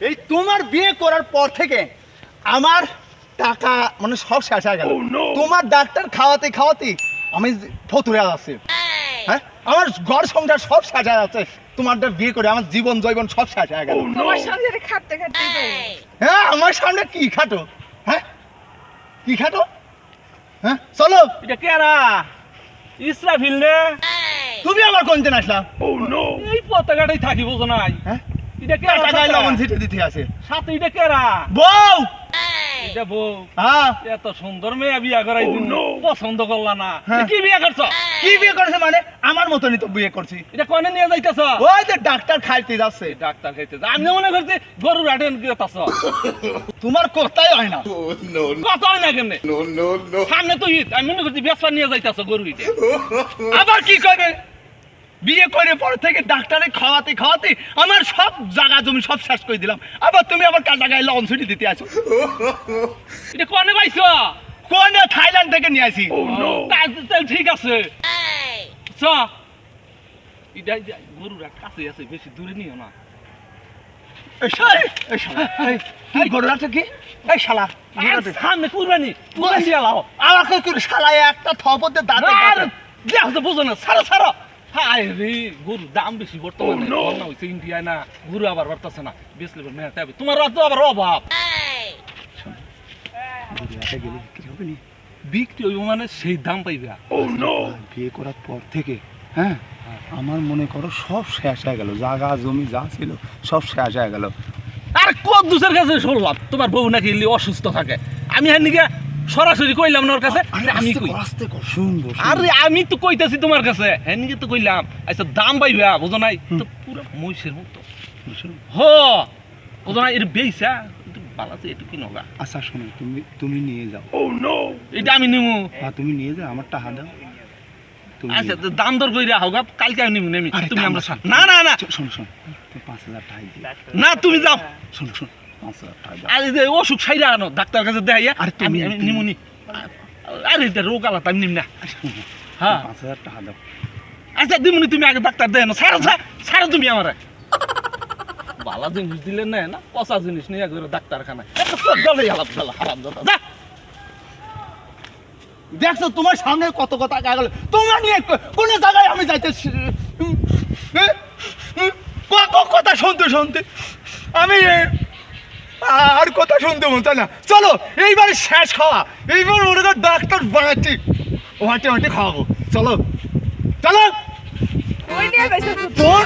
এই তোমার বিয়ে করার পর থেকে আমার টাকা মানে সব শেষ হয়ে গেল। তোমার ডাক্তার খাওয়াতে খাওয়াতে আমি ফতুরে যাচ্ছি। হ্যাঁ, আমার ঘর সংসার সব শেষ হয়ে যাচ্ছে। তোমারটা বিয়ে করে আমার জীবন জৈবন সব শেষ হয়ে গেল। তোমার সামনে খাটতে খাটতে হ্যাঁ, আমার সামনে কি খাটো? হ্যাঁ, কি খাটো? হ্যাঁ, চলো। এটা কেরা ইসরাফিল রে? তুমি আমার কোনদিন আসলা? এই পতাকাটাই থাকি বুঝো নাই? হ্যাঁ, এটা কেরা? টাকায় লবণ ছিটে দিতে আছে। সাথে এটা কেরা? বউ। এটা বউ? হ্যাঁ। এত সুন্দর মেয়ে বিয়া করাই পছন্দ করলা না? হ্যাঁ। কি বিয়া করছো? কি বিয়ে করেছে মানে? আমার মতনই তো বিয়ে করছি। এটা কনে নিয়ে যাইতেছ? ওই যে ডাক্তার খাইতে যাচ্ছে। ডাক্তার খাইতে যা। আমি মনে করছি গরুর হাটে গেতাছ। তোমার কথাই হয় না। কথা হয় না কেমনে? সামনে তো ঈদ, আমি মনে করছি বেসপা নিয়ে যাইতেছ গরু ইটে। আবার কি করবে? বিয়ে করে পর থেকে ডাক্তারে খাওয়াতে খাওয়াতে আমার সব জায়গা জমি সব শেষ করে দিলাম। আবার তুমি আবার কাটা গায়ে লবণ ছুটি দিতে আসো। এটা কনে পাইছো? কোন থাইল্যান্ড থেকে নিয়ে আসি। তাহলে ঠিক আছে। চ এটা গরুর কাছে আছে, বেশি দূরে নিও না। কি গরুরাটা কি? এই শালা সামনে কুরবানি কুরবানি আলাও। আমাকে কি শালা একটা থপতে দাঁতে আর দেখো তো বুঝো না, ছাড়ো ছাড়ো। হায় রে, গরুর দাম বেশি বর্তমানে। বন্যা হয়েছে ইন্ডিয়ায় না, গরু আবার বাড়তেছে না, বেচলে মেয়েটা হবে। তোমার তো আবার অভাব। বিক্রি হইব মানে সেই দাম পাইবে। বিয়ে করার পর থেকে হ্যাঁ আমার মনে করো সব শেষ হয়ে গেল, জায়গা জমি যা ছিল সব শেষ হয়ে গেল। আর কদ্দুসের কাছে শুনলাম তোমার বউ নাকি অসুস্থ থাকে। আমি হ্যাঁ নিকে সরাসরি কইলাম না ওর কাছে। আমি কই আস্তে কর, শুনবো আরে আমি তো কইতাছি তোমার কাছে, হ্যাঁ নিকে তো কইলাম। আচ্ছা দাম পাইবে বুঝো নাই তো পুরো মহিষের মতো। হ বুঝো নাই, এর বেইসা একটু বালাতে একটু কি নগা। আচ্ছা শোনো, তুমি নিয়ে যাও। এটা আমি নিমু। হ্যাঁ তুমি নিয়ে যাও, আমার টাকা দাও। তুমি আচ্ছা দাম দর কইরা হোগা, কালকে আমি নিমু। আমি তুমি আমরা না না না না শোনো শোনো, তুমি 5,000 টাকা দিও। না তুমি যাও। শোনো শোনো, 5,000 টাকা দাও। আরে যে অসুখ সাইরা আনো ডাক্তার কাছে দেখাইয়া। আরে তুমি আমি নিমুনি। আরে এটা রোগ আলাদা, আমি নিম না। হ্যাঁ 5,000 টাকা দাও। আচ্ছা দিমুনি, তুমি আগে ডাক্তার দেন। ছাড়ো ছাড়ো তুমি আমারে। বালা জিনিস দিলে না না, পচা জিনিস নিয়ে একবারে ডাক্তারখানায়। দেখছো তোমার সামনে কত কথা গেল। তোমার নিয়ে কোন জায়গায় আমি যাইতে কত কথা শুনতে শুনতে আমি আর কথা শুনতে মতো না। চলো এইবার শেষ খাওয়া, এইবার ওরা ডাক্তার বানাচ্ছি, ওহাটে ওহাটে খাওয়াবো। চলো চলো। ওই নিয়ে গেছে তোর